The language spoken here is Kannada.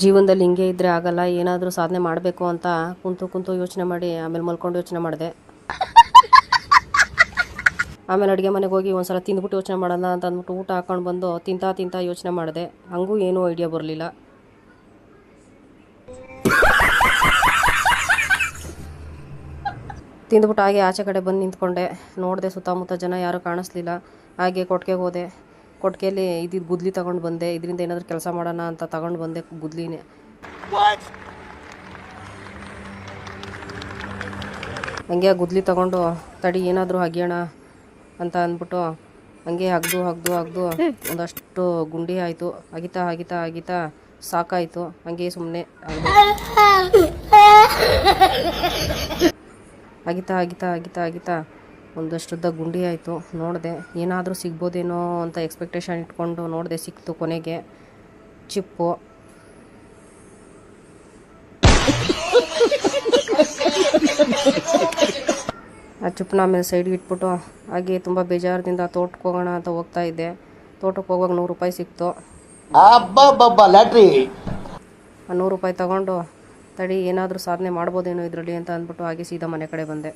ಜೀವನದಲ್ಲಿ ಹಿಂಗೆ ಇದ್ದರೆ ಆಗಲ್ಲ, ಏನಾದರೂ ಸಾಧನೆ ಮಾಡಬೇಕು ಅಂತ ಕುಂತು ಯೋಚನೆ ಮಾಡಿ ಆಮೇಲೆ ಮಲ್ಕೊಂಡು ಯೋಚನೆ ಮಾಡಿದೆ. ಆಮೇಲೆ ಅಡುಗೆ ಮನೆಗೆ ಹೋಗಿ ಒಂದು ಸಲ ತಿಂದ್ಬಿಟ್ಟು ಯೋಚನೆ ಮಾಡೋಣ ಅಂತ ಅಂದ್ಬಿಟ್ಟು ಊಟ ಹಾಕ್ಕೊಂಡು ಬಂದು ತಿಂತಾ ಯೋಚನೆ ಮಾಡಿದೆ. ಹಂಗೂ ಏನೂ ಐಡಿಯಾ ಬರಲಿಲ್ಲ. ತಿಂದ್ಬಿಟ್ಟು ಹಾಗೆ ಆಚೆ ಕಡೆ ಬಂದು ನಿಂತ್ಕೊಂಡೆ. ನೋಡಿದೆ ಸುತ್ತಮುತ್ತ ಜನ ಯಾರೂ ಕಾಣಿಸ್ಲಿಲ್ಲ. ಹಾಗೆ ಕೊಟ್ಟಿಗೆಗೆ ಹೋದೆ. ಕೊಟ್ಟಿಗೆಯಲ್ಲಿ ಇದ್ದಿದ್ದು ಗುದ್ಲಿ ತಗೊಂಡು ಬಂದೆ. ಇದರಿಂದ ಏನಾದರೂ ಕೆಲಸ ಮಾಡೋಣ ಅಂತ ತಗೊಂಡು ಬಂದೆ ಗುದ್ಲಿನೇ. ಹಂಗೆ ಗುದ್ಲಿ ತಗೊಂಡು ತಡಿ ಏನಾದರೂ ಅಗಿಯೋಣ ಅಂತ ಅಂದ್ಬಿಟ್ಟು ಹಂಗೆ ಅಗ್ದು ಒಂದಷ್ಟು ಗುಂಡಿ ಆಯಿತು. ಅಗಿತಾ ಸಾಕಾಯಿತು. ಹಂಗೆ ಸುಮ್ಮನೆ ಅಗಿತಾ ಒಂದಷ್ಟುದ್ದ ಗುಂಡಿ ಆಯಿತು. ನೋಡಿದೆ ಏನಾದರೂ ಸಿಗ್ಬೋದೇನೋ ಅಂತ ಎಕ್ಸ್ಪೆಕ್ಟೇಷನ್ ಇಟ್ಕೊಂಡು ನೋಡಿದೆ. ಸಿಕ್ತು ಕೊನೆಗೆ ಚಿಪ್ಪು. ಆ ಚಿಪ್ಪನ್ನ ಆಮೇಲೆ ಸೈಡ್ಗೆ ಇಟ್ಬಿಟ್ಟು ಹಾಗೆ ತುಂಬ ಬೇಜಾರದಿಂದ ತೋಟಕ್ಕೆ ಹೋಗೋಣ ಅಂತ ಹೋಗ್ತಾ ಇದ್ದೆ. ತೋಟಕ್ಕೆ ಹೋಗುವಾಗ 100 ರೂಪಾಯಿ ಸಿಕ್ತು. ಲ್ಯಾಟ್ರಿ. ಆ 100 ರೂಪಾಯಿ ತಗೊಂಡು ತಡಿ ಏನಾದರೂ ಸಾಧನೆ ಮಾಡ್ಬೋದೇನೋ ಇದರಲ್ಲಿ ಅಂತ ಅಂದ್ಬಿಟ್ಟು ಹಾಗೆ ಸೀದಾ ಮನೆ ಕಡೆ ಬಂದೆ.